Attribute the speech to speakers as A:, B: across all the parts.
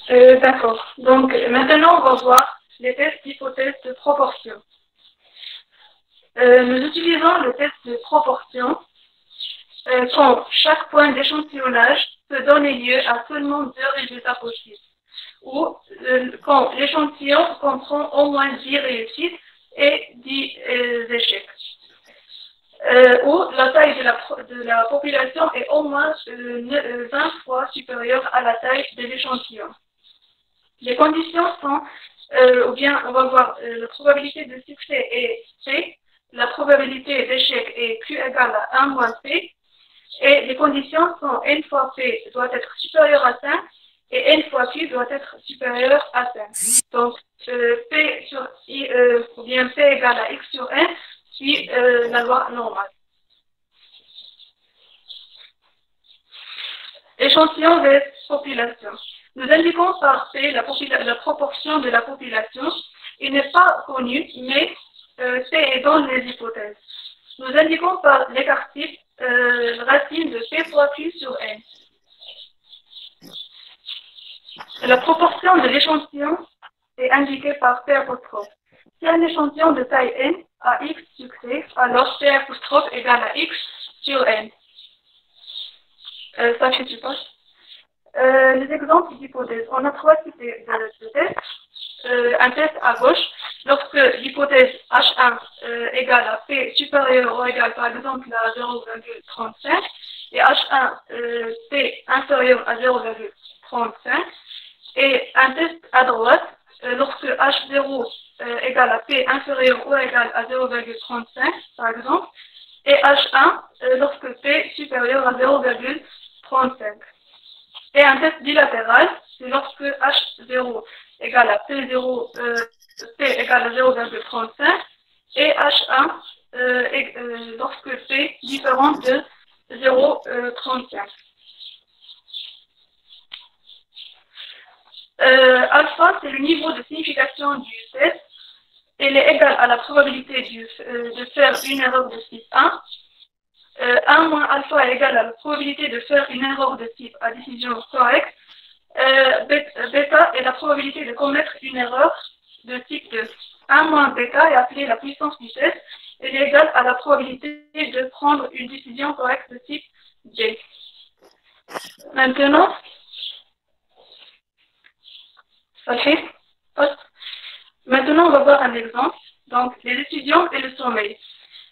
A: D'accord. Donc, maintenant, on va voir les tests d'hypothèse de proportion. Nous utilisons le test de proportion quand chaque point d'échantillonnage peut donner lieu à seulement deux résultats possibles, ou quand l'échantillon comprend au moins 10 réussites et 10 échecs, où la taille de la population est au moins 20 fois supérieure à la taille de l'échantillon. Les conditions sont, ou bien on va voir la probabilité de succès est P, la probabilité d'échec est Q égale à 1 moins P, et les conditions sont N fois P doit être supérieur à 5 et N fois Q doit être supérieur à 5. Donc, P sur I, ou bien P égale à X sur N, suit la loi normale. Échantillon vs population. Nous indiquons par P la proportion de la population. Il n'est pas connu, mais P est dans les hypothèses. Nous indiquons par l'écart type racine de P fois Q sur N. La proportion de l'échantillon est indiquée par P apostrophe. Si un échantillon de taille N a X succès, alors P apostrophe égale à X sur N. Ça, je suppose. Les exemples d'hypothèses. On a trois types de tests. Un test à gauche, lorsque l'hypothèse H1 égale à P supérieur ou égal par exemple à 0,35 et H1 P inférieur à 0,35, et un test à droite, lorsque H0 égale à P inférieur ou égal à 0,35 par exemple, et H1 lorsque P supérieur à 0,35. Et un test bilatéral, c'est lorsque H0 égale à P0, P égale à 0,35 et H1 lorsque P différent de 0,35. Alpha, c'est le niveau de signification du test. Elle est égale à la probabilité de faire une erreur de type 1. 1 moins alpha est égal à la probabilité de faire une erreur de type à décision correcte. Bêta est la probabilité de commettre une erreur de type 2. 1 moins bêta est appelée la puissance du test. Elle est égale à la probabilité de prendre une décision correcte de type J. Maintenant, Maintenant, on va voir un exemple. Donc, les étudiants et le sommeil.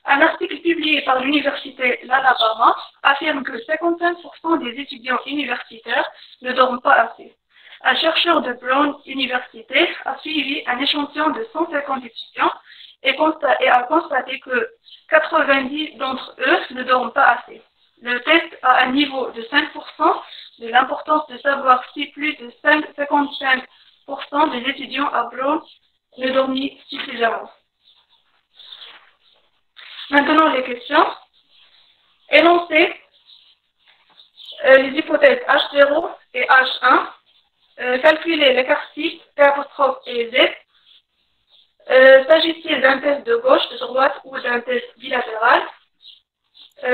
A: Un article publié par l'université l'Alabama affirme que 55% des étudiants universitaires ne dorment pas assez. Un chercheur de Brown Université a suivi un échantillon de 150 étudiants et a constaté que 90 d'entre eux ne dorment pas assez. Le test a un niveau de 5% de l'importance de savoir si plus de 55% des étudiants à Brown ne dorment suffisamment. Maintenant, les questions. Énoncer les hypothèses H0 et H1. Calculer l'écart type P' et Z. S'agit-il d'un test de gauche, de droite ou d'un test bilatéral?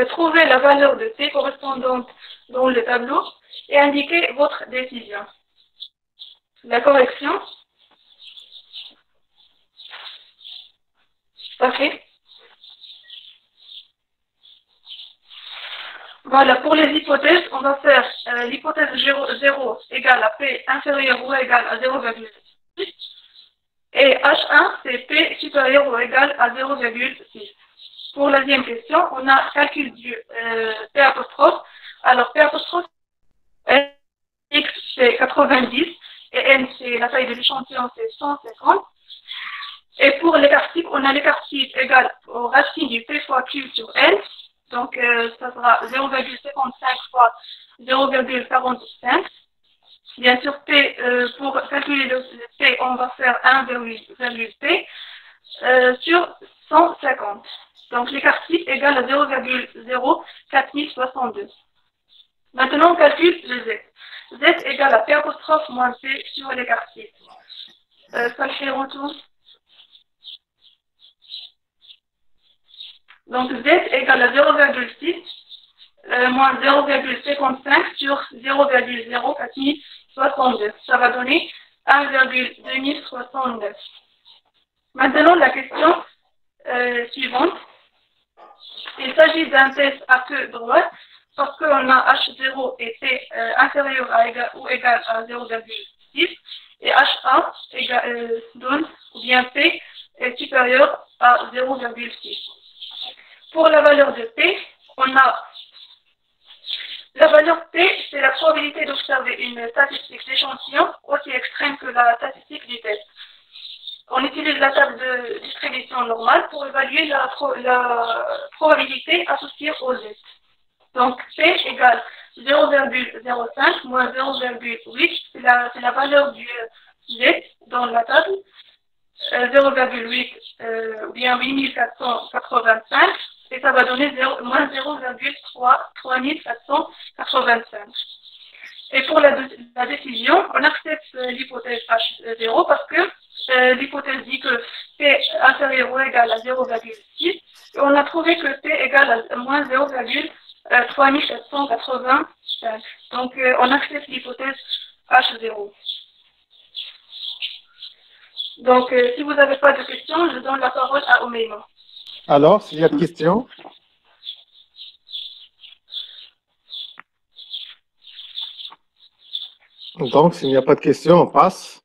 A: Trouver la valeur de T correspondante dans le tableau et indiquer votre décision. La correction. Parfait. Voilà, pour les hypothèses, on va faire l'hypothèse 0 égale à P inférieur ou égal à 0,6 et H1 c'est P supérieur ou égal à 0,6. Pour la deuxième question, on a calcul du P apostrophe. Alors P apostrophe, X c'est 90 et N c'est la taille de l'échantillon c'est 150. Et pour l'écart type, on a l'écart type égal au racine du P fois Q sur N. Donc, ça sera 0,55 fois 0,45. Bien sûr, P, pour calculer le P, on va faire 1,P sur 150. Donc, l'écart type égale à 0,0462. Maintenant, on calcule le Z. Z égale à P apostrophe moins P sur l'écart type. Ça fait retour. Donc Z égale à 0,6 moins 0,55 sur 0,0462. 62. Ça va donner 1,2069. Maintenant, la question suivante. Il s'agit d'un test à queue droite parce qu'on a H0 était inférieur ou égal à 0,6 et HA donne ou bien P est supérieur à 0,6. Pour la valeur de P, on a la valeur P, c'est la probabilité d'observer une statistique d'échantillon aussi extrême que la statistique du test. On utilise la table de distribution normale pour évaluer la probabilité associée au Z. Donc P égale 0,05 moins 0,8, c'est la valeur du Z dans la table. 0,8 ou bien 8485 et ça va donner moins 0,3485. Et pour la décision, on accepte l'hypothèse H0 parce que l'hypothèse dit que P inférieur ou égal à 0,6 et on a trouvé que P égale à moins 0,3485. Donc on accepte l'hypothèse H0. Donc, si vous n'avez pas de questions, je donne la parole à Oumeima.
B: Alors, s'il y a des questions? Donc, s'il n'y a pas de questions, on passe.